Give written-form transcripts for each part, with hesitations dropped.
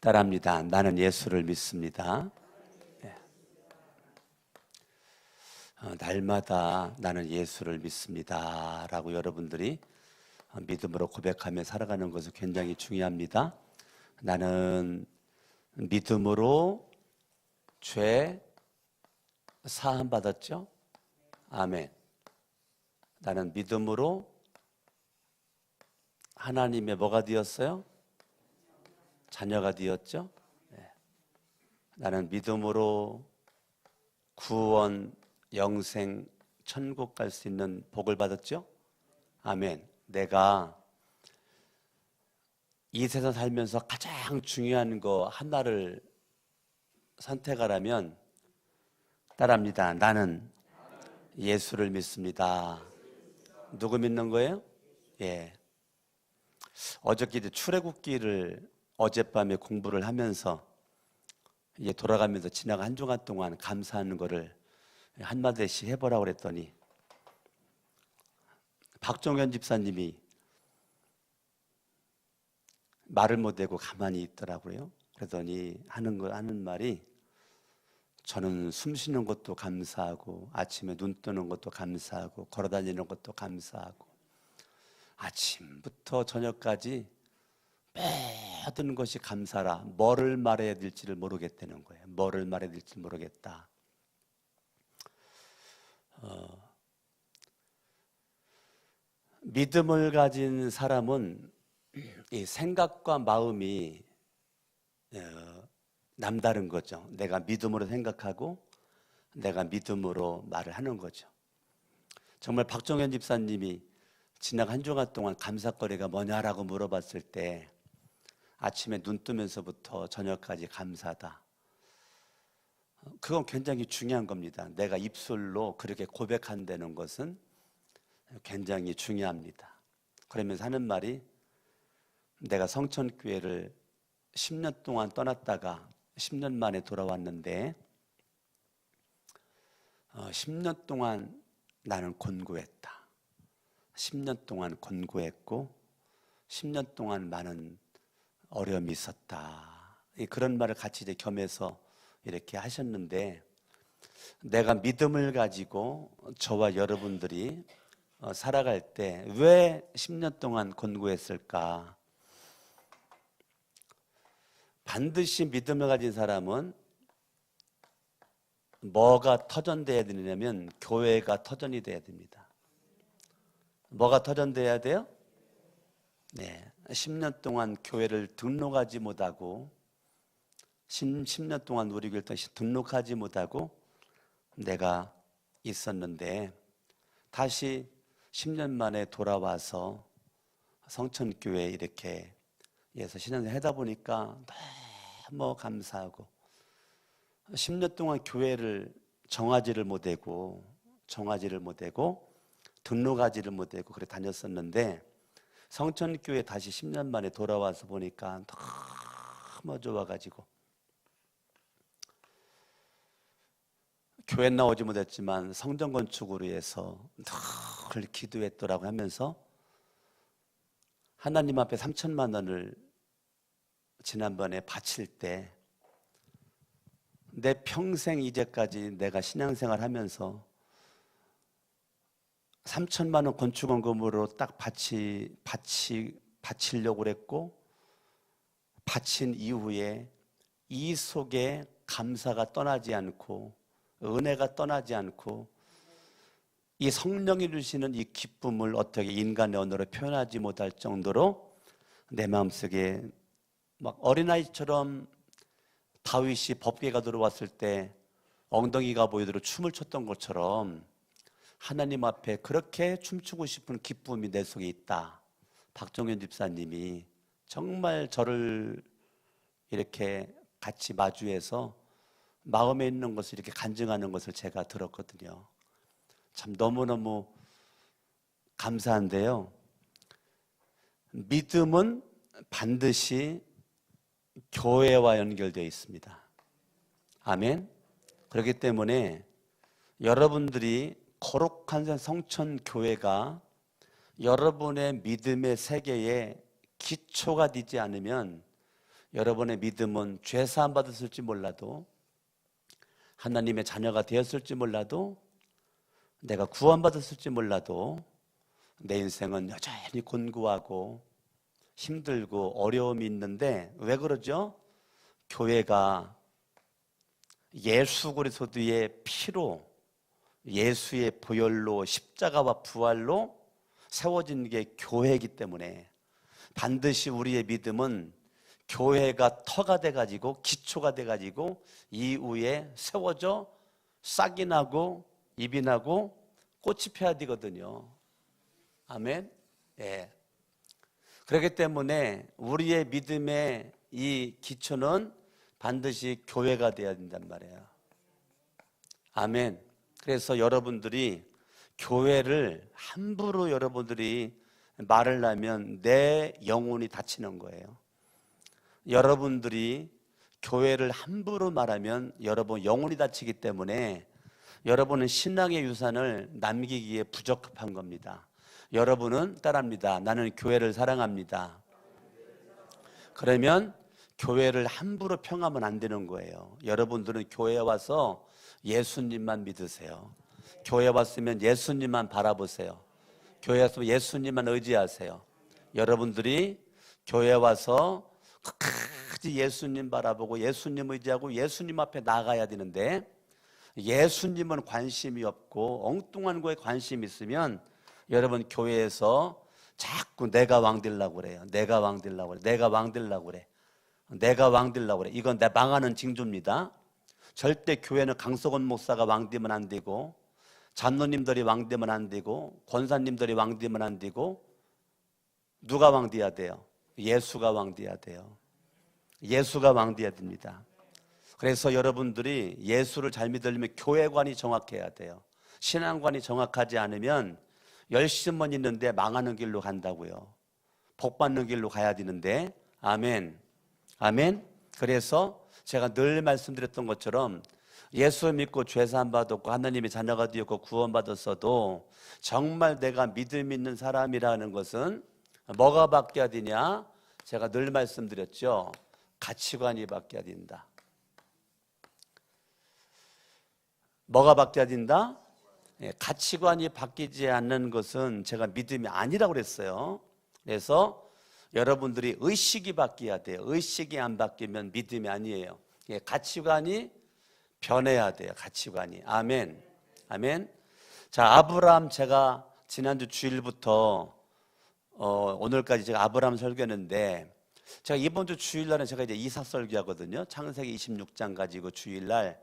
따라합니다. 나는 예수를 믿습니다. 네. 날마다 나는 예수를 믿습니다 라고 여러분들이 믿음으로 고백하며 살아가는 것은 굉장히 중요합니다. 나는 믿음으로 죄 사함 받았죠? 아멘. 나는 믿음으로 하나님의 뭐가 되었어요? 자녀가 되었죠? 네. 나는 믿음으로 구원, 영생, 천국 갈 수 있는 복을 받았죠? 아멘. 내가 이 세상 살면서 가장 중요한 거 하나를 선택하라면 따라합니다. 나는 예수를 믿습니다. 누구 믿는 거예요? 예. 어저께 출애굽기를 어젯밤에 공부를 하면서 이제 돌아가면서 지나간 한 주간 동안 감사하는 거를 한마디씩 해보라고 그랬더니 박종현 집사님이 말을 못하고 가만히 있더라고요. 그러더니 하는 말이 저는 숨 쉬는 것도 감사하고 아침에 눈 뜨는 것도 감사하고 걸어다니는 것도 감사하고 아침부터 저녁까지 모든 것이 감사라. 뭐를 말해야 될지를 모르겠다는 거예요. 뭐를 말해야 될지 모르겠다. 믿음을 가진 사람은 이 생각과 마음이 남다른 거죠. 내가 믿음으로 생각하고 내가 믿음으로 말을 하는 거죠. 정말 박종현 집사님이 지난 한 주간 동안 감사거리가 뭐냐라고 물어봤을 때 아침에 눈 뜨면서부터 저녁까지 감사다. 그건 굉장히 중요한 겁니다. 내가 입술로 그렇게 고백한다는 것은 굉장히 중요합니다. 그러면서 하는 말이 내가 성천교회를 10년 동안 떠났다가 10년 만에 돌아왔는데 10년 동안 나는 곤고했다. 10년 동안 곤고했고 10년 동안 많은 어려움이 있었다. 그런 말을 같이 이제 겸해서 이렇게 하셨는데 내가 믿음을 가지고 저와 여러분들이 살아갈 때 왜 10년 동안 곤고했을까? 반드시 믿음을 가진 사람은 뭐가 터전돼야 되냐면 교회가 터전이 돼야 됩니다. 뭐가 터전돼야 돼요? 네, 10년 동안 교회를 등록하지 못하고 10년 동안 우리 교회를 등록하지 못하고 내가 있었는데 다시 10년 만에 돌아와서 성천교회에 이렇게 해서 신앙생활 하다 보니까 너무 감사하고 10년 동안 교회를 정하지를 못하고 등록하지를 못하고 그래 다녔었는데 성천교회 다시 10년 만에 돌아와서 보니까 너무 좋아가지고 교회 나오지 못했지만 성전 건축으로 해서 늘 기도했더라고 하면서 하나님 앞에 3천만 원을 지난번에 바칠 때 내 평생 이제까지 내가 신앙생활 하면서 3천만 원 건축원금으로 딱 바치려고 그랬고 바친 이후에 이 속에 감사가 떠나지 않고 은혜가 떠나지 않고 이 성령이 주시는 이 기쁨을 어떻게 인간의 언어로 표현하지 못할 정도로 내 마음속에 막 어린아이처럼 다윗이 법궤가 들어왔을 때 엉덩이가 보이도록 춤을 췄던 것처럼 하나님 앞에 그렇게 춤추고 싶은 기쁨이 내 속에 있다. 박종현 집사님이 정말 저를 이렇게 같이 마주해서 마음에 있는 것을 이렇게 간증하는 것을 제가 들었거든요. 참 너무너무 감사한데요. 믿음은 반드시 교회와 연결되어 있습니다. 아멘. 그렇기 때문에 여러분들이 거룩한 성천교회가 여러분의 믿음의 세계에 기초가 되지 않으면 여러분의 믿음은 죄 사함 받았을지 몰라도, 하나님의 자녀가 되었을지 몰라도, 내가 구원받았을지 몰라도 내 인생은 여전히 곤고하고 힘들고 어려움이 있는데, 왜 그러죠? 교회가 예수 그리스도의 피로, 예수의 보혈로, 십자가와 부활로 세워진 게 교회이기 때문에 반드시 우리의 믿음은 교회가 터가 돼가지고, 기초가 돼가지고 이후에 세워져 싹이 나고 잎이 나고 꽃이 펴야 되거든요. 아멘. 예. 그렇기 때문에 우리의 믿음의 이 기초는 반드시 교회가 되어야 된단 말이에요. 아멘. 그래서 여러분들이 교회를 함부로 여러분들이 말을 하면 내 영혼이 다치는 거예요. 여러분들이 교회를 함부로 말하면 여러분 영혼이 다치기 때문에 여러분은 신앙의 유산을 남기기에 부적합한 겁니다. 여러분은 따라합니다. 나는 교회를 사랑합니다. 그러면 교회를 함부로 평하면 안 되는 거예요. 여러분들은 교회에 와서 예수님만 믿으세요. 교회에 왔으면 예수님만 바라보세요. 교회에 와서 예수님만 의지하세요. 여러분들이 교회에 와서 끝까지 예수님 바라보고 예수님 의지하고 예수님 앞에 나가야 되는데, 예수님은 관심이 없고 엉뚱한 거에 관심이 있으면 여러분 교회에서 자꾸 내가 왕 되려고 그래요. 내가 왕 되려고 그래. 내가 왕 되려고 그래. 내가 왕 되려고 그래. 이건 내 망하는 징조입니다. 절대 교회는 강석원 목사가 왕 되면 안 되고, 장로님들이 왕 되면 안 되고, 권사님들이 왕 되면 안 되고, 누가 왕 돼야 돼요? 예수가 왕 돼야 돼요. 예수가 왕 돼야 됩니다. 그래서 여러분들이 예수를 잘 믿으려면 교회관이 정확해야 돼요. 신앙관이 정확하지 않으면 열심만 있는데 망하는 길로 간다고요. 복 받는 길로 가야 되는데. 아멘. 아멘. 그래서 제가 늘 말씀드렸던 것처럼 예수 믿고 죄사함 받았고 하나님의 자녀가 되었고 구원받았어도 정말 내가 믿음 있는 사람이라는 것은 뭐가 바뀌어야 되냐? 제가 늘 말씀드렸죠. 가치관이 바뀌어야 된다. 뭐가 바뀌어야 된다? 가치관이 바뀌지 않는 것은 제가 믿음이 아니라고 그랬어요. 그래서 여러분들이 의식이 바뀌어야 돼요. 의식이 안 바뀌면 믿음이 아니에요. 가치관이 변해야 돼요. 가치관이. 아멘. 아멘. 자, 아브라함, 제가 지난주 주일부터 오늘까지 제가 아브라함 설교했는데, 제가 이번 주 주일날은 제가 이제 이사 설교하거든요. 창세기 26장 가지고 주일날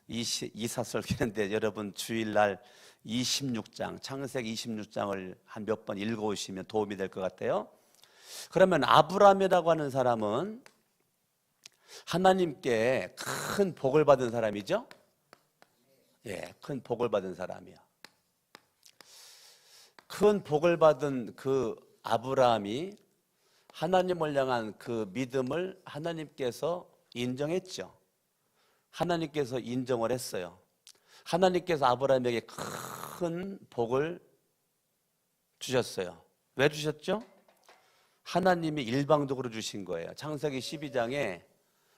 이사 설교했는데, 여러분 주일날 26장, 창세기 26장을 한 몇 번 읽어오시면 도움이 될 것 같아요. 그러면 아브라함이라고 하는 사람은 하나님께 큰 복을 받은 사람이죠. 예, 큰 복을 받은 사람이야. 큰 복을 받은 그 아브라함이 하나님을 향한 그 믿음을 하나님께서 인정했죠. 하나님께서 인정을 했어요. 하나님께서 아브라함에게 큰 복을 주셨어요. 왜 주셨죠? 하나님이 일방적으로 주신 거예요. 창세기 12장에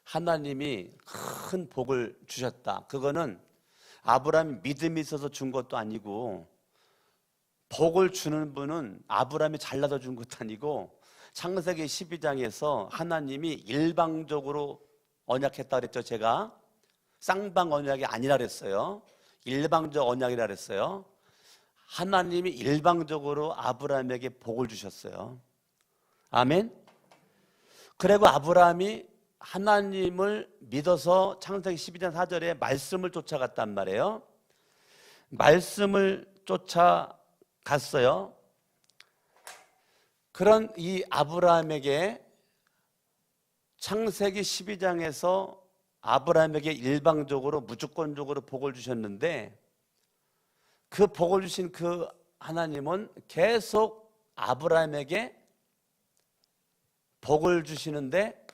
하나님이 큰 복을 주셨다. 그거는 아브라함이 믿음이 있어서 준 것도 아니고, 복을 주는 분은 아브라함이 잘나서 준 것도 아니고, 창세기 12장에서 하나님이 일방적으로 언약했다 그랬죠. 제가 쌍방 언약이 아니라 그랬어요. 일방적 언약이라 그랬어요. 하나님이 일방적으로 아브라함에게 복을 주셨어요. 아멘. 그리고 아브라함이 하나님을 믿어서 창세기 12장 4절에 말씀을 쫓아갔단 말이에요. 말씀을 쫓아갔어요. 그런 이 아브라함에게 창세기 12장에서 아브라함에게 일방적으로 무조건적으로 복을 주셨는데, 그 복을 주신 그 하나님은 계속 아브라함에게 복을 주시는데,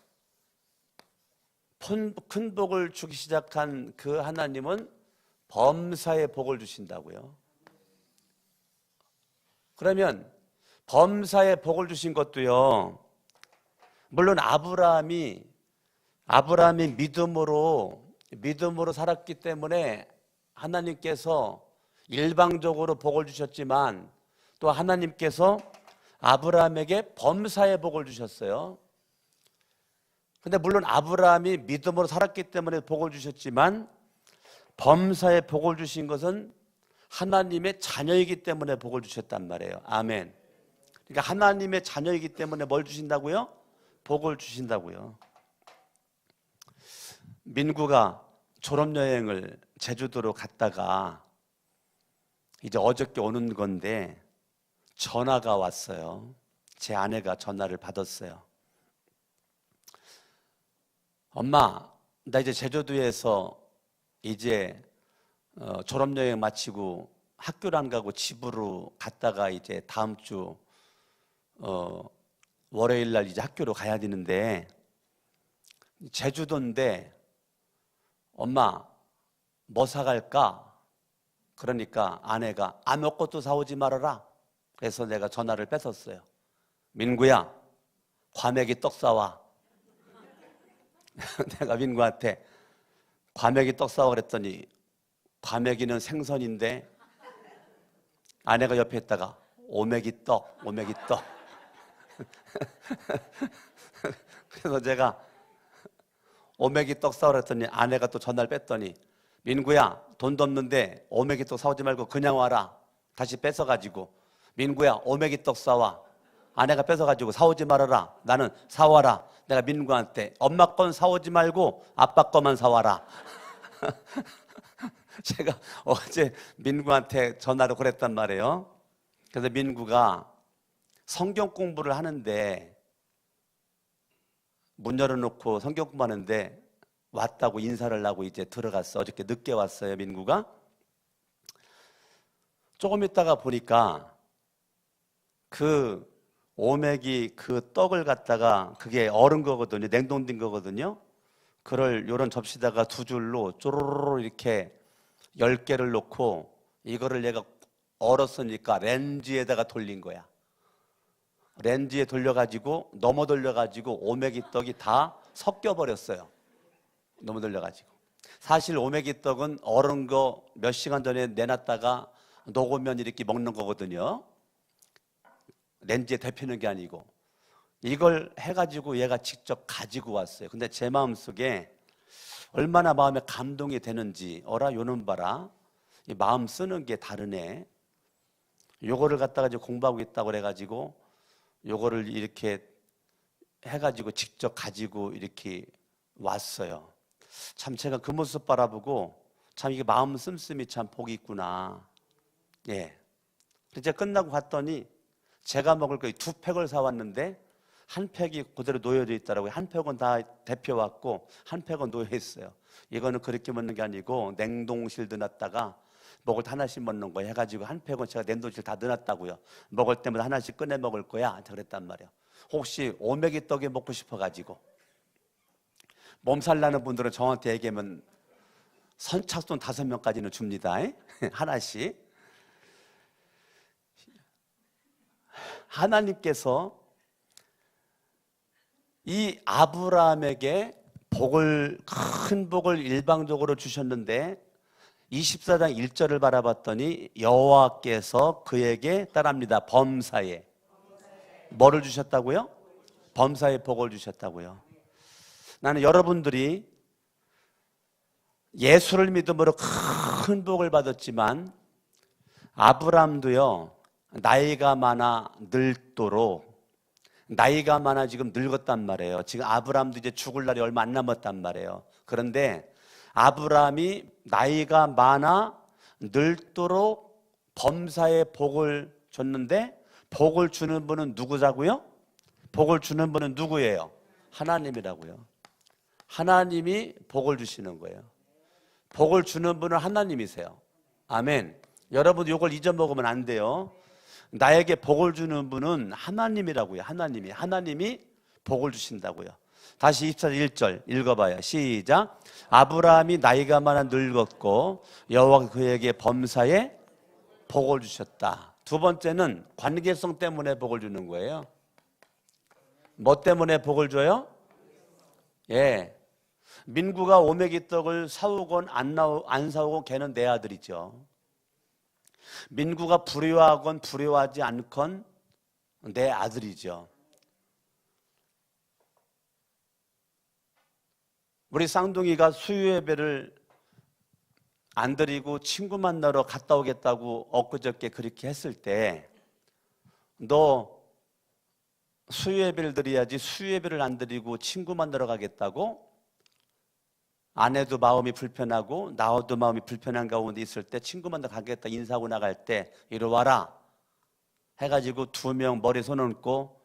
큰 복을 주기 시작한 그 하나님은 범사에 복을 주신다고요. 그러면 범사에 복을 주신 것도요, 물론 아브라함이 아브라함이 믿음으로 살았기 때문에 하나님께서 일방적으로 복을 주셨지만 또 하나님께서 아브라함에게 범사의 복을 주셨어요. 근데 물론 아브라함이 믿음으로 살았기 때문에 복을 주셨지만 범사의 복을 주신 것은 하나님의 자녀이기 때문에 복을 주셨단 말이에요. 아멘. 그러니까 하나님의 자녀이기 때문에 뭘 주신다고요? 복을 주신다고요. 민구가 졸업여행을 제주도로 갔다가 이제 어저께 오는 건데 전화가 왔어요. 제 아내가 전화를 받았어요. 엄마, 나 이제 제주도에서 이제 졸업여행 마치고 학교를 안 가고 집으로 갔다가 이제 다음 주 월요일 날 이제 학교로 가야 되는데 제주도인데 엄마 뭐 사갈까? 그러니까 아내가 아무것도 사오지 말아라. 그래서 내가 전화를 뺏었어요. 민구야, 과메기 떡 사와. 내가 민구한테 과메기 떡 사와 그랬더니 과메기는 생선인데 아내가 옆에 있다가 오메기 떡. 그래서 제가 오메기 떡 사오라 했더니 아내가 또 전화를 뺐더니 민구야, 돈도 없는데 오메기 떡 사오지 말고 그냥 와라. 다시 뺏어가지고 민구야, 오메기 떡 사와. 아내가 뺏어가지고 사오지 말아라. 나는 사와라. 내가 민구한테 엄마 건 사오지 말고 아빠 거만 사와라. 제가 어제 민구한테 전화로 그랬단 말이에요. 그래서 민구가 성경 공부를 하는데 문 열어놓고 성경 공부하는데 왔다고 인사를 하고 이제 들어갔어. 어저께 늦게 왔어요, 민구가. 조금 있다가 보니까 그 오메기 그 떡을 갖다가 그게 얼은 거거든요. 냉동된 거거든요. 그걸 요런 접시다가 두 줄로 쪼로로로 이렇게 10개를 놓고 이거를 얘가 얼었으니까 렌즈에다가 돌린 거야. 렌즈에 돌려가지고 넘어 돌려가지고 오메기 떡이 다 섞여버렸어요. 넘어 돌려가지고. 사실 오메기 떡은 얼은 거 몇 시간 전에 내놨다가 녹으면 이렇게 먹는 거거든요. 렌즈에 데피는 게 아니고. 이걸 해가지고 얘가 직접 가지고 왔어요. 근데 제 마음속에 얼마나 마음에 감동이 되는지 어라 요놈 봐라. 이 마음 쓰는 게 다르네. 요거를 갖다가 이제 공부하고 있다고 그래가지고 요거를 이렇게 해가지고 직접 가지고 이렇게 왔어요. 참 제가 그 모습 바라보고 참 이게 마음 씀씀이 참 복이 있구나. 예. 이제 끝나고 갔더니 제가 먹을 거 2팩을 사왔는데 한 팩이 그대로 놓여져 있더라고요. 한 팩은 다 데펴왔고 한 팩은 놓여 있어요. 이거는 그렇게 먹는 게 아니고 냉동실 넣어놨다가 먹을 때 하나씩 먹는 거 해가지고 한 팩은 제가 냉동실 다 넣어놨다고요. 먹을 때마다 하나씩 꺼내 먹을 거야. 그랬단 말이에요. 혹시 오메기 떡이 먹고 싶어가지고 몸살 나는 분들은 저한테 얘기하면 선착순 5명까지는 줍니다. 하나씩. 하나님께서 이 아브라함에게 큰 복을 일방적으로 주셨는데 24장 1절을 바라봤더니 여호와께서 그에게 따라합니다. 범사에 뭐를 주셨다고요? 범사에 복을 주셨다고요. 나는 여러분들이 예수를 믿음으로 큰 복을 받았지만 아브라함도요, 나이가 많아 늙도록 나이가 많아 지금 늙었단 말이에요. 지금 아브라함도 이제 죽을 날이 얼마 안 남았단 말이에요. 그런데 아브라함이 나이가 많아 늙도록 범사에 복을 줬는데 복을 주는 분은 누구라고요? 복을 주는 분은 누구예요? 하나님이라고요. 하나님이 복을 주시는 거예요. 복을 주는 분은 하나님이세요. 아멘. 여러분 이걸 잊어먹으면 안 돼요. 나에게 복을 주는 분은 하나님이라고요. 하나님이 복을 주신다고요. 다시 24절 1절 읽어봐요. 시작. 아브라함이 나이가 많아 늙었고 여호와가 그에게 범사에 복을 주셨다. 두 번째는 관계성 때문에 복을 주는 거예요. 뭐 때문에 복을 줘요? 예, 민구가 오메기 떡을 사오건 안 사오건 걔는 내 아들이죠. 민구가 불효하건 불효하지 않건 내 아들이죠. 우리 쌍둥이가 수요예배를 안 드리고 친구 만나러 갔다 오겠다고 엊그저께 그렇게 했을 때, 너 수요예배를 드려야지 수요예배를 안 드리고 친구 만나러 가겠다고? 아내도 마음이 불편하고 나도 마음이 불편한 가운데 있을 때 친구 만나러 가겠다 인사하고 나갈 때 이리 와라 해가지고 2명 머리에 손 얹고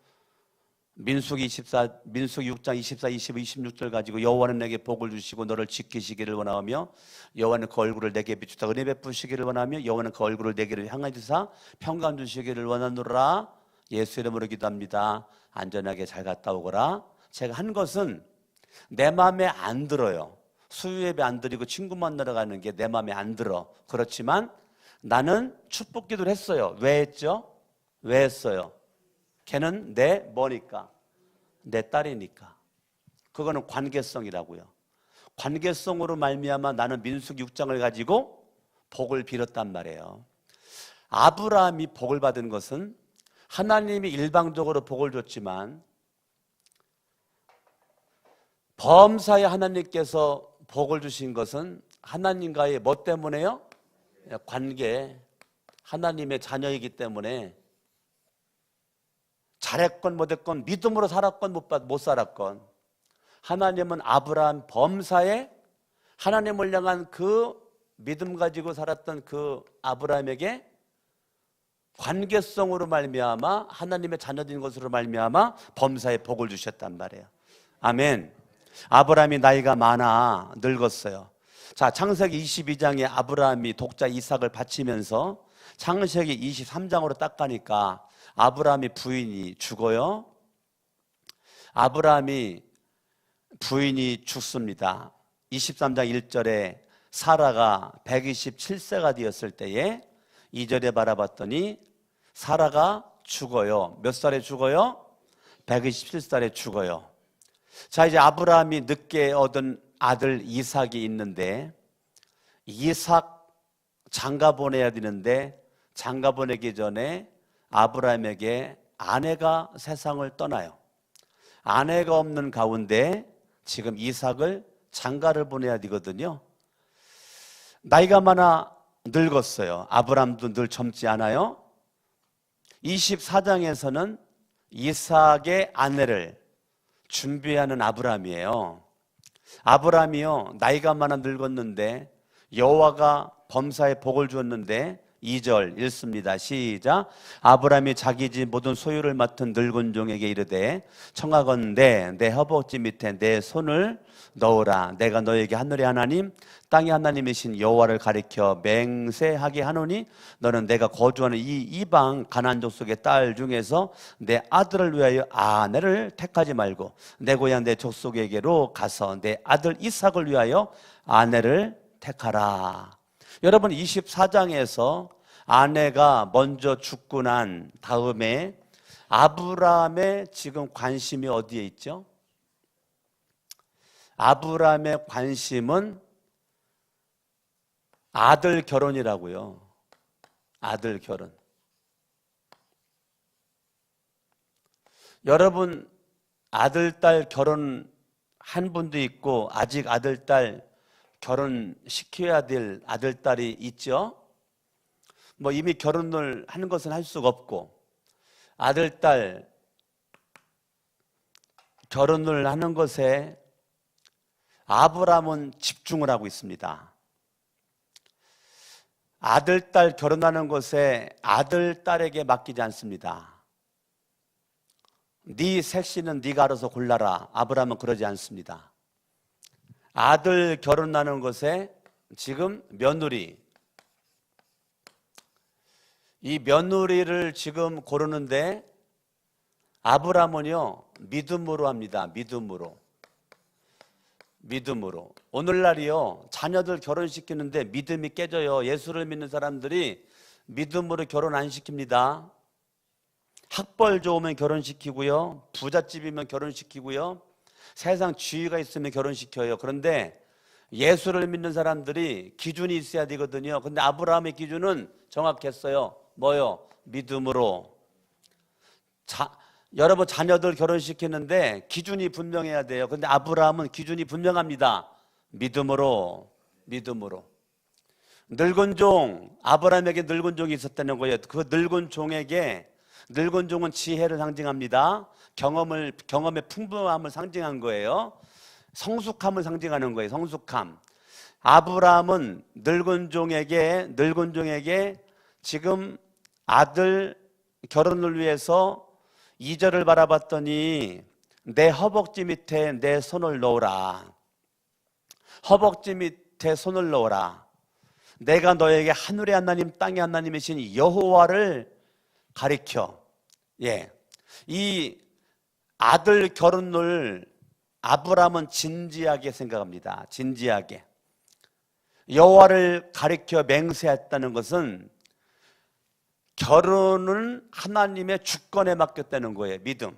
민수기 6장 24, 25, 26절 가지고 여호와는 내게 복을 주시고 너를 지키시기를 원하며 여호와는 그 얼굴을 내게 비추사 은혜 베푸시기를 원하며 여호와는 그 얼굴을 내게를 향하여 주사 평강 주시기를 원하노라. 예수 이름으로 기도합니다. 안전하게 잘 갔다 오거라. 제가 한 것은 내 마음에 안 들어요. 수요예배 안 드리고 친구 만나러 가는 게 내 마음에 안 들어. 그렇지만 나는 축복 기도를 했어요. 왜 했죠? 왜 했어요? 걔는 내 뭐니까? 내 딸이니까. 그거는 관계성이라고요. 관계성으로 말미암아 나는 민수기 6장을 가지고 복을 빌었단 말이에요. 아브라함이 복을 받은 것은 하나님이 일방적으로 복을 줬지만 범사에 하나님께서 복을 주신 것은 하나님과의 뭐 때문에요? 관계, 하나님의 자녀이기 때문에 잘했건 못했건 믿음으로 살았건 못 살았건 하나님은 아브라함 범사에 하나님을 향한 그 믿음 가지고 살았던 그 아브라함에게 관계성으로 말미암아 하나님의 자녀된 것으로 말미암아 범사에 복을 주셨단 말이에요. 아멘. 아브라함이 나이가 많아 늙었어요. 자, 창세기 22장에 아브라함이 독자 이삭을 바치면서 창세기 23장으로 딱 가니까 아브라함이 부인이 죽어요. 아브라함이 부인이 죽습니다. 23장 1절에 사라가 127세가 되었을 때에 2절에 바라봤더니 사라가 죽어요. 몇 살에 죽어요? 127살에 죽어요. 자, 이제 아브라함이 늦게 얻은 아들 이삭이 있는데 이삭 장가 보내야 되는데 장가 보내기 전에 아브라함에게 아내가 세상을 떠나요. 아내가 없는 가운데 지금 이삭을 장가를 보내야 되거든요. 나이가 많아 늙었어요. 아브라함도 늘 젊지 않아요. 24장에서는 이삭의 아내를 준비하는 아브라함이에요. 아브라함이요, 나이가 많아 늙었는데 여호와가 범사에 복을 주었는데 2절 읽습니다. 시작. 아브라함이 자기 집 모든 소유를 맡은 늙은 종에게 이르되 청하건대 내 허벅지 밑에 내 손을 넣으라. 내가 너에게 하늘의 하나님 땅의 하나님이신 여호와를 가리켜 맹세하게 하노니 너는 내가 거주하는 이 이방 가나안 족속의 딸 중에서 내 아들을 위하여 아내를 택하지 말고 내 고향 내 족속에게로 가서 내 아들 이삭을 위하여 아내를 택하라. 여러분, 24장에서 아내가 먼저 죽고 난 다음에 아브라함의 지금 관심이 어디에 있죠? 아브라함의 관심은 아들 결혼이라고요. 아들 결혼. 여러분, 아들, 딸 결혼한 분도 있고 아직 아들, 딸 결혼시켜야 될 아들, 딸이 있죠. 뭐 이미 결혼을 하는 것은 할 수가 없고 아들, 딸 결혼을 하는 것에 아브라함은 집중을 하고 있습니다. 아들, 딸 결혼하는 것에 아들, 딸에게 맡기지 않습니다. 네 색시는 네가 알아서 골라라. 아브라함은 그러지 않습니다. 아들 결혼하는 것에 지금 며느리, 이 며느리를 지금 고르는데 아브라함은요 믿음으로 합니다. 믿음으로. 오늘날이요 자녀들 결혼시키는데 믿음이 깨져요. 예수를 믿는 사람들이 믿음으로 결혼 안 시킵니다. 학벌 좋으면 결혼시키고요, 부잣집이면 결혼시키고요, 세상 지위가 있으면 결혼시켜요. 그런데 예수를 믿는 사람들이 기준이 있어야 되거든요. 근데 아브라함의 기준은 정확했어요. 뭐요? 믿음으로. 여러분 자녀들 결혼시키는데 기준이 분명해야 돼요. 근데 아브라함은 기준이 분명합니다. 믿음으로. 믿음으로. 늙은 종, 아브라함에게 늙은 종이 있었다는 거예요. 그 늙은 종에게, 늙은 종은 지혜를 상징합니다. 경험의 풍부함을 상징한 거예요. 성숙함을 상징하는 거예요. 성숙함. 아브라함은 늙은 종에게 지금 아들 결혼을 위해서 2절을 바라봤더니 내 허벅지 밑에 내 손을 넣어라. 허벅지 밑에 손을 넣어라. 내가 너에게 하늘의 하나님 땅의 하나님이신 여호와를 가리켜. 예, 이 아들 결혼을 아브라함은 진지하게 생각합니다. 진지하게. 여호와를 가리켜 맹세했다는 것은 결혼은 하나님의 주권에 맡겼다는 거예요. 믿음.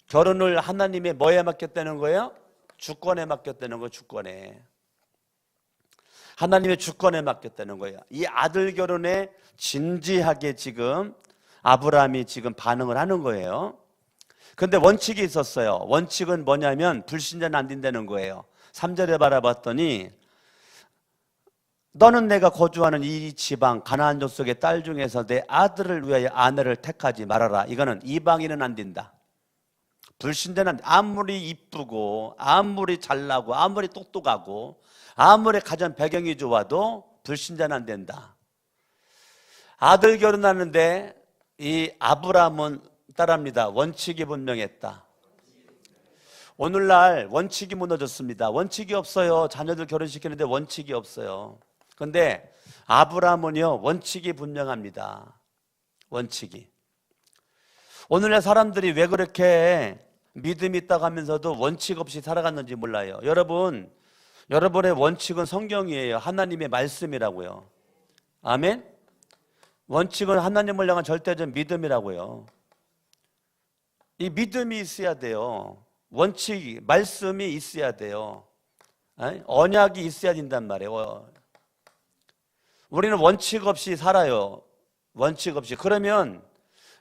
결혼을 하나님의 뭐에 맡겼다는 거예요? 주권에 맡겼다는 거예요. 주권에. 하나님의 주권에 맡겼다는 거예요. 이 아들 결혼에 진지하게 지금 아브라함이 지금 반응을 하는 거예요. 그런데 원칙이 있었어요. 원칙은 뭐냐면 불신자는 안 된다는 거예요. 3절에 바라봤더니 너는 내가 거주하는 이 지방 가나안 족속의 딸 중에서 내 아들을 위하여 아내를 택하지 말아라. 이거는 이방인은 안 된다. 불신자는 아무리 이쁘고 아무리 잘나고 아무리 똑똑하고 아무리 가정 배경이 좋아도 불신자는 안 된다. 아들 결혼하는데 이 아브라함은 따라합니다. 원칙이 분명했다. 오늘날 원칙이 무너졌습니다. 원칙이 없어요. 자녀들 결혼시키는데 원칙이 없어요. 그런데 아브라함은요, 원칙이 분명합니다. 원칙이. 오늘날 사람들이 왜 그렇게 믿음이 있다고 하면서도 원칙 없이 살아갔는지 몰라요. 여러분의 원칙은 성경이에요. 하나님의 말씀이라고요. 아멘? 원칙은 하나님을 향한 절대적 믿음이라고요. 이 믿음이 있어야 돼요. 원칙이, 말씀이 있어야 돼요. 언약이 있어야 된단 말이에요. 우리는 원칙 없이 살아요. 원칙 없이. 그러면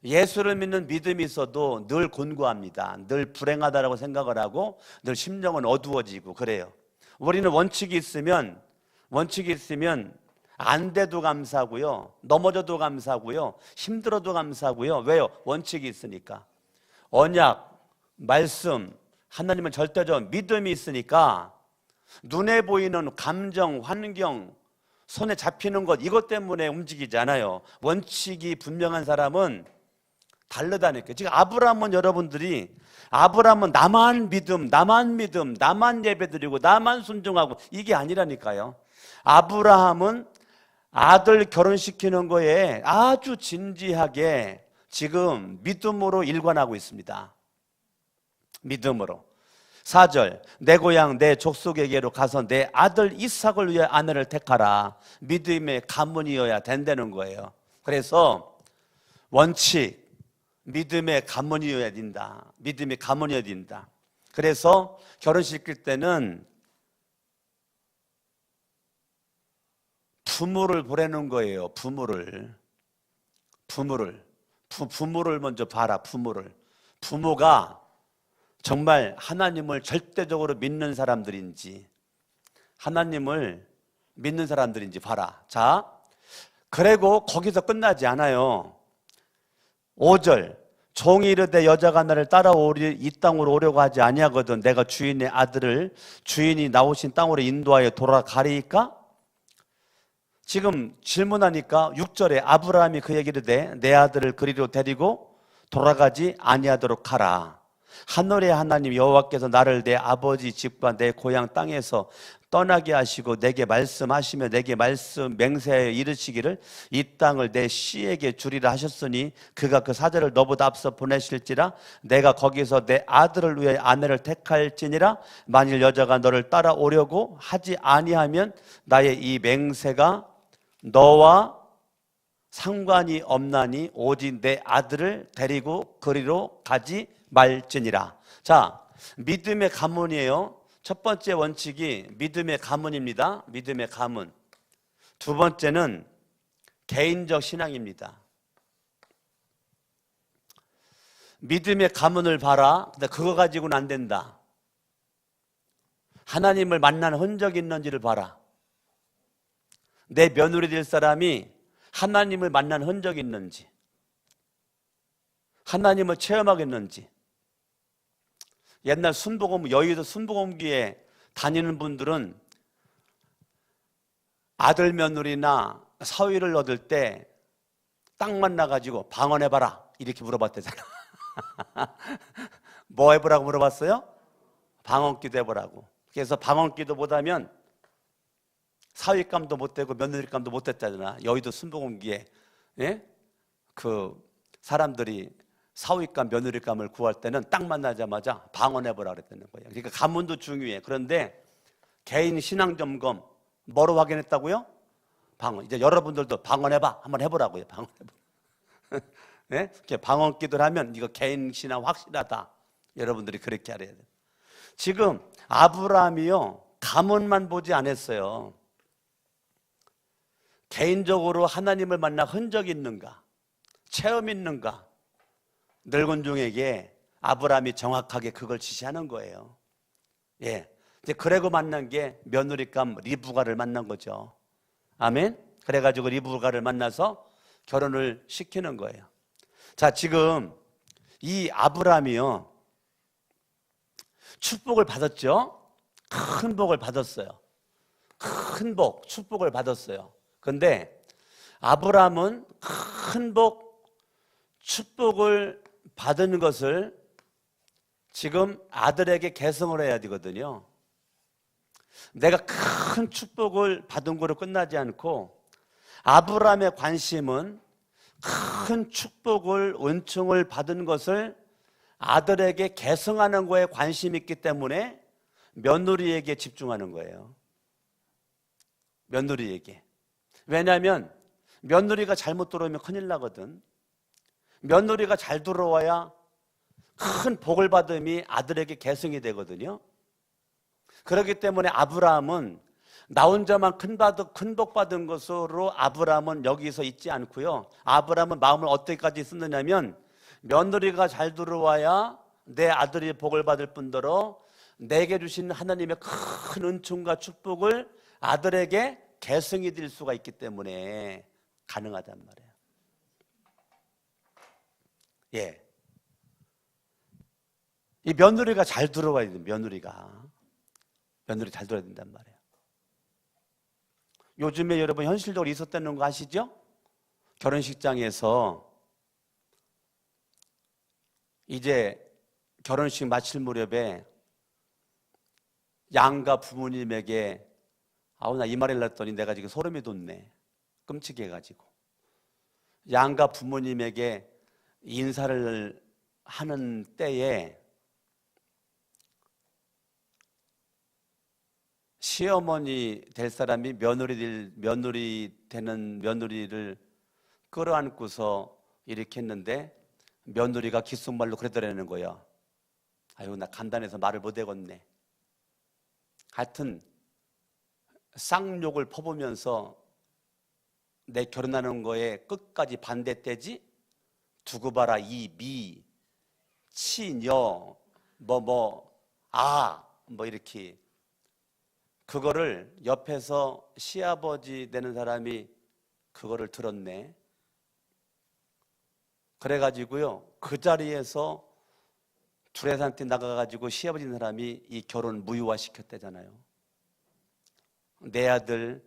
예수를 믿는 믿음이 있어도 늘 곤고합니다. 늘 불행하다라고 생각을 하고 늘 심령은 어두워지고 그래요. 우리는 원칙이 있으면 안 돼도 감사하고요. 넘어져도 감사하고요. 힘들어도 감사하고요. 왜요? 원칙이 있으니까. 언약, 말씀, 하나님은 절대적 믿음이 있으니까 눈에 보이는 감정, 환경, 손에 잡히는 것 이것 때문에 움직이지 않아요. 원칙이 분명한 사람은 다르다니까요. 지금 아브라함은 나만 믿음, 나만 예배드리고 나만 순종하고 이게 아니라니까요. 아브라함은 아들 결혼시키는 거에 아주 진지하게 지금 믿음으로 일관하고 있습니다. 믿음으로. 4절, 내 고향 내 족속에게로 가서 내 아들 이삭을 위해 아내를 택하라. 믿음의 가문이어야 된다는 거예요. 그래서 원칙, 믿음의 가문이어야 된다. 믿음의 가문이어야 된다. 그래서 결혼시킬 때는 부모를 보내는 거예요. 부모를 먼저 봐라. 부모가 정말 하나님을 절대적으로 믿는 사람들인지 하나님을 믿는 사람들인지 봐라. 자, 그리고 거기서 끝나지 않아요. 5절, 종이 이르되 여자가 나를 따라오리 이 땅으로 오려고 하지 아니하거든 내가 주인의 아들을 주인이 나오신 땅으로 인도하여 돌아가리이까? 지금 질문하니까 6절에 아브라함이 그 얘기를 내 아들을 그리로 데리고 돌아가지 아니하도록 하라. 하늘의 하나님 여호와께서 나를 내 아버지 집과 내 고향 땅에서 떠나게 하시고 내게 말씀하시며 내게 말씀 맹세하여 이르시기를 이 땅을 내 씨에게 주리라 하셨으니 그가 그 사자를 너보다 앞서 보내실지라 내가 거기서 내 아들을 위해 아내를 택할지니라 만일 여자가 너를 따라오려고 하지 아니하면 나의 이 맹세가 너와 상관이 없나니 오직 내 아들을 데리고 그리로 가지 말지니라. 자, 믿음의 가문이에요. 첫 번째 원칙이 믿음의 가문입니다. 믿음의 가문. 두 번째는 개인적 신앙입니다. 믿음의 가문을 봐라. 근데 그거 가지고는 안 된다. 하나님을 만난 흔적이 있는지를 봐라. 내 며느리 될 사람이 하나님을 만난 흔적이 있는지, 하나님을 체험하겠는지. 옛날 순복음, 여의도 순복음기에 다니는 분들은 아들 며느리나 사위를 얻을 때 딱 만나가지고 방언해봐라 이렇게 물어봤대잖아. 뭐 해보라고 물어봤어요? 방언기도 해보라고. 그래서 방언기도 못하면 사위감도 못되고 며느리감도 못됐다잖아. 여의도 순복음기에. 예? 그 사람들이 사위감, 며느리감을 구할 때는 딱 만나자마자 방언해보라 그랬다는 거예요. 그러니까 가문도 중요해. 그런데 개인 신앙 점검 뭐로 확인했다고요? 방언. 이제 여러분들도 방언해봐. 한번 해보라고요. 방언해봐. 네? 이렇게 방언기도를 하면 이거 개인 신앙 확실하다. 여러분들이 그렇게 알아야 돼요. 지금 아브라함이요, 가문만 보지 않았어요. 개인적으로 하나님을 만나 흔적이 있는가, 체험 있는가, 늙은 종에게 아브라함이 정확하게 그걸 지시하는 거예요. 예. 이제 그래고 만난 게 며느리감 리브가를 만난 거죠. 아멘. 그래가지고 리브가를 만나서 결혼을 시키는 거예요. 자, 지금 이 아브라함이요, 축복을 받았죠. 큰 복을 받았어요. 큰 복, 축복을 받았어요. 그런데 아브라함은 큰 복, 축복을 받은 것을 지금 아들에게 계승을 해야 되거든요. 내가 큰 축복을 받은 거로 끝나지 않고 아브라함의 관심은 큰 축복을, 은총을 받은 것을 아들에게 계승하는 거에 관심이 있기 때문에 며느리에게 집중하는 거예요. 며느리에게. 왜냐하면 며느리가 잘못 들어오면 큰일 나거든. 며느리가 잘 들어와야 큰 복을 받음이 아들에게 계승이 되거든요. 그렇기 때문에 아브라함은 나 혼자만 큰 복 받은 것으로 아브라함은 여기서 있지 않고요. 아브라함은 마음을 어떻게까지 쓰느냐면 며느리가 잘 들어와야 내 아들이 복을 받을 뿐더러 내게 주신 하나님의 큰 은총과 축복을 아들에게 계승이 될 수가 있기 때문에 가능하단 말이에요. 예. 이 며느리가 잘 들어와야 돼. 며느리 잘 들어야 된단 말이에요. 요즘에 여러분 현실적으로 있었다는 거 아시죠? 결혼식장에서 이제 결혼식 마칠 무렵에 양가 부모님에게 나 이 말을 했더니 내가 지금 소름이 돋네. 끔찍해 가지고. 양가 부모님에게 인사를 하는 때에 시어머니 될 사람이 며느리 되는 며느리를 끌어안고서 이렇게 했는데 며느리가 귓속말로 그러더라는 거야. 아유, 나 간단해서 말을 못 해겠네. 하여튼 쌍욕을 퍼보면서 내 결혼하는 거에 끝까지 반대되지? 두고 봐라 이 미, 치녀, 이렇게 그거를 옆에서 시아버지 되는 사람이 그거를 들었네. 그래가지고요, 그 자리에서 두레산테 나가가지고 시아버지 되는 사람이 이 결혼 무효화 시켰대잖아요. 내 아들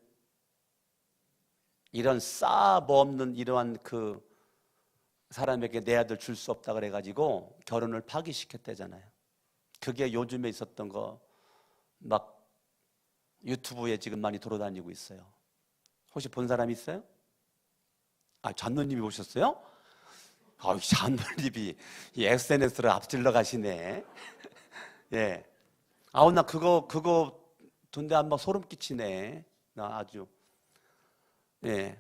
이런 싸뭐 없는 이러한 그 사람에게 내 아들 줄 수 없다 그래가지고 결혼을 파기시켰대잖아요. 그게 요즘에 있었던 거 막 유튜브에 지금 많이 돌아다니고 있어요. 혹시 본 사람 있어요? 장로님이 보셨어요? 장로님이 SNS를 앞질러 가시네. 예. 나 그거 돈데 한번 소름 끼치네. 나 아주. 예.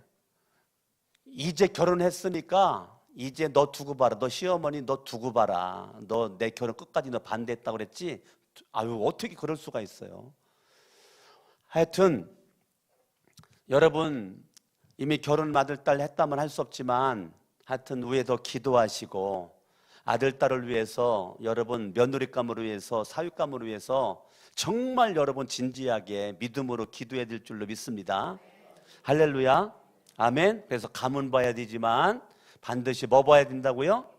이제 결혼했으니까 이제 너 두고 봐라. 너 시어머니 너 두고 봐라. 너 내 결혼 끝까지 너 반대했다고 그랬지? 아유, 어떻게 그럴 수가 있어요. 하여튼 여러분 이미 결혼 아들딸 했다면 할 수 없지만 하여튼 위에 더 기도하시고 아들딸을 위해서, 여러분 며느리감을 위해서, 사윗감을 위해서 정말 여러분 진지하게 믿음으로 기도해야 될 줄로 믿습니다. 할렐루야, 아멘. 그래서 가문 봐야 되지만 반드시 뭐 봐야 된다고요?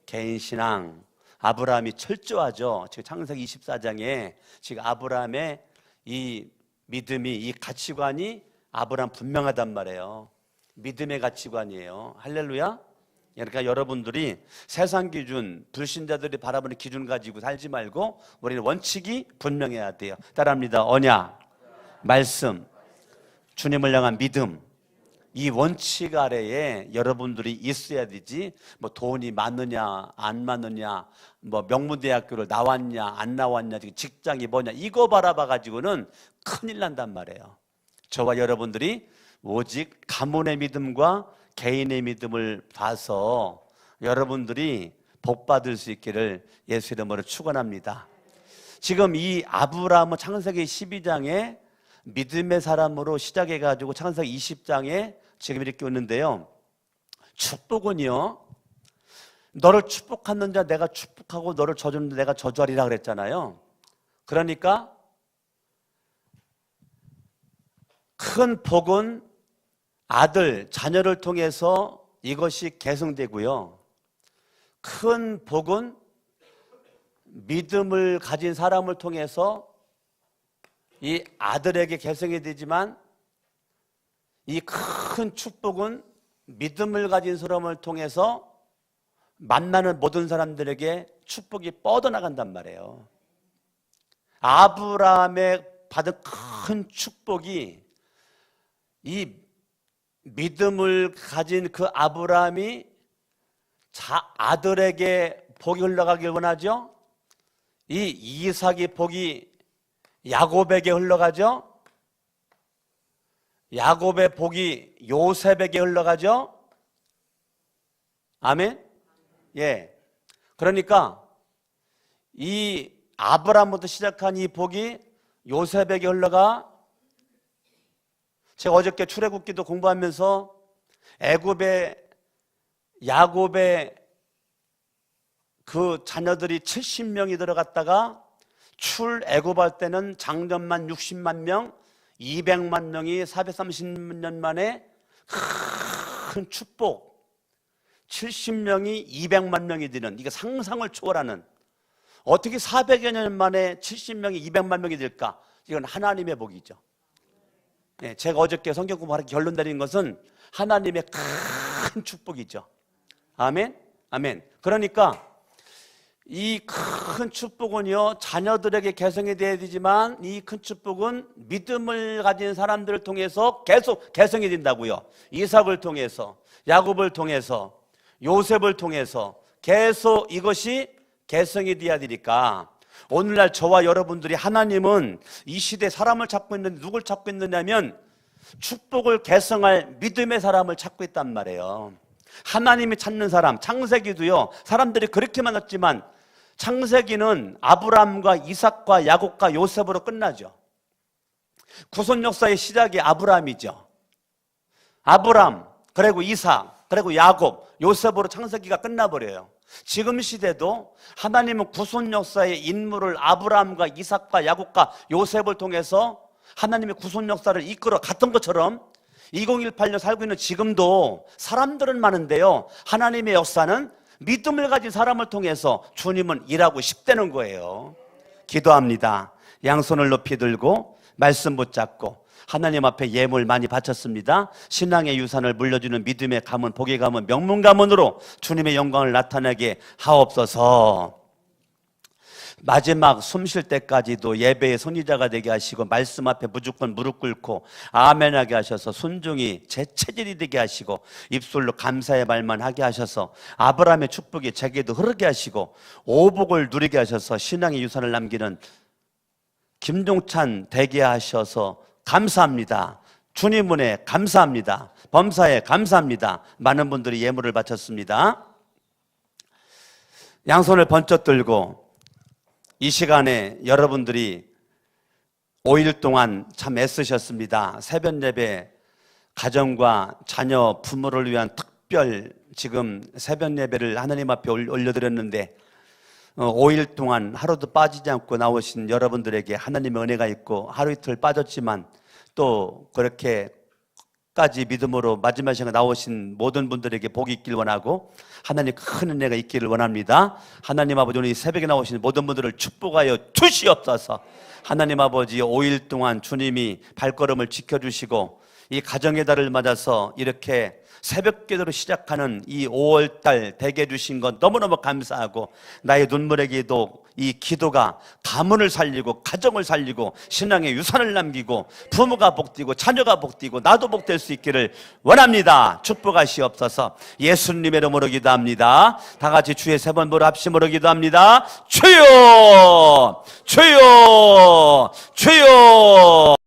개인신앙. 아브라함이 철저하죠. 지금 창세기 24장에 지금 아브라함의 이 믿음이, 이 가치관이 아브라함 분명하단 말이에요. 믿음의 가치관이에요. 할렐루야. 그러니까 여러분들이 세상 기준, 불신자들이 바라보는 기준 가지고 살지 말고 우리는 원칙이 분명해야 돼요. 따라합니다. 언약, 말씀, 주님을 향한 믿음. 이 원칙 아래에 여러분들이 있어야 되지, 뭐 돈이 많느냐 안 많느냐, 뭐 명문대학교를 나왔냐 안 나왔냐, 직장이 뭐냐, 이거 바라봐 가지고는 큰일 난단 말이에요. 저와 여러분들이 오직 가문의 믿음과 개인의 믿음을 봐서 여러분들이 복 받을 수 있기를 예수 이름으로 축원합니다. 지금 이 아브라함은 창세기 12장에 믿음의 사람으로 시작해 가지고 창세기 20장에 지금 이렇게 오는데요. 축복은요, 너를 축복하는 자 내가 축복하고 너를 저주는 자 내가 저주하리라 그랬잖아요. 그러니까 큰 복은 아들, 자녀를 통해서 이것이 계승되고요. 큰 복은 믿음을 가진 사람을 통해서 이 아들에게 계승이 되지만, 이 큰 축복은 믿음을 가진 사람을 통해서 만나는 모든 사람들에게 축복이 뻗어나간단 말이에요. 아브라함의 받은 큰 축복이 이 믿음을 가진 그 아브라함이 아들에게 복이 흘러가길 원하죠. 이 이삭의 복이 야곱에게 흘러가죠. 야곱의 복이 요셉에게 흘러가죠. 아멘. 예. 그러니까 이 아브라함부터 시작한 이 복이 요셉에게 흘러가. 제가 어저께 출애굽기도 공부하면서 야곱의 그 자녀들이 70명이 들어갔다가 출애굽할 때는 장정만 60만 명, 200만 명이 430년 만에 큰 축복, 70명이 200만 명이 되는, 이게 상상을 초월하는, 어떻게 400여 년 만에 70명이 200만 명이 될까? 이건 하나님의 복이죠. 네, 제가 어저께 성경 공부하는 결론 내린 것은 하나님의 큰 축복이죠. 아멘? 아멘. 그러니까 이 큰 축복은요, 자녀들에게 개성이 되어야 되지만 이 큰 축복은 믿음을 가진 사람들을 통해서 계속 개성이 된다고요. 이삭을 통해서, 야곱을 통해서, 요셉을 통해서 계속 이것이 개성이 되어야 되니까, 오늘날 저와 여러분들이, 하나님은 이 시대에 사람을 찾고 있는데 누굴 찾고 있느냐면 축복을 개성할 믿음의 사람을 찾고 있단 말이에요. 하나님이 찾는 사람, 창세기도요, 사람들이 그렇게 많았지만 창세기는 아브라함과 이삭과 야곱과 요셉으로 끝나죠. 구원 역사의 시작이 아브라함이죠. 아브라함, 그리고 이삭, 그리고 야곱, 요셉으로 창세기가 끝나버려요. 지금 시대도 하나님은 구원 역사의 인물을 아브라함과 이삭과 야곱과 요셉을 통해서 하나님의 구원 역사를 이끌어 갔던 것처럼 2018년 살고 있는 지금도 사람들은 많은데요, 하나님의 역사는 믿음을 가진 사람을 통해서 주님은 일하고 싶다는 거예요. 기도합니다. 양손을 높이 들고 말씀 붙잡고 하나님 앞에 예물 많이 바쳤습니다. 신앙의 유산을 물려주는 믿음의 가문, 복의 가문, 명문 가문으로 주님의 영광을 나타내게 하옵소서. 마지막 숨 쉴 때까지도 예배의 선지자가 되게 하시고 말씀 앞에 무조건 무릎 꿇고 아멘하게 하셔서 순종이 제 체질이 되게 하시고 입술로 감사의 말만 하게 하셔서 아브라함의 축복이 제게도 흐르게 하시고 오복을 누리게 하셔서 신앙의 유산을 남기는 김종찬 되게 하셔서 감사합니다. 주님 은혜 감사합니다. 범사에 감사합니다. 많은 분들이 예물을 바쳤습니다. 양손을 번쩍 들고 이 시간에 여러분들이 5일 동안 참 애쓰셨습니다. 새벽 예배, 가정과 자녀, 부모를 위한 특별 지금 새벽 예배를 하나님 앞에 올려드렸는데 5일 동안 하루도 빠지지 않고 나오신 여러분들에게 하나님의 은혜가 있고 하루 이틀 빠졌지만 또 그렇게까지 믿음으로 마지막 시간에 나오신 모든 분들에게 복이 있길 원하고 하나님 큰 은혜가 있기를 원합니다. 하나님 아버지 오늘 이 새벽에 나오신 모든 분들을 축복하여 주시옵소서. 하나님 아버지 5일 동안 주님이 발걸음을 지켜주시고 이 가정의 달을 맞아서 이렇게 새벽 기도로 시작하는 이 5월달 되게 해주신 것 너무너무 감사하고 나의 눈물의 기도 이 기도가 가문을 살리고 가정을 살리고 신앙의 유산을 남기고 부모가 복되고 자녀가 복되고 나도 복될 수 있기를 원합니다. 축복하시옵소서. 예수님의 이름으로 기도합니다. 다 같이 주의 세 번 보라 합심으로 기도합니다. 주여 주여 주여.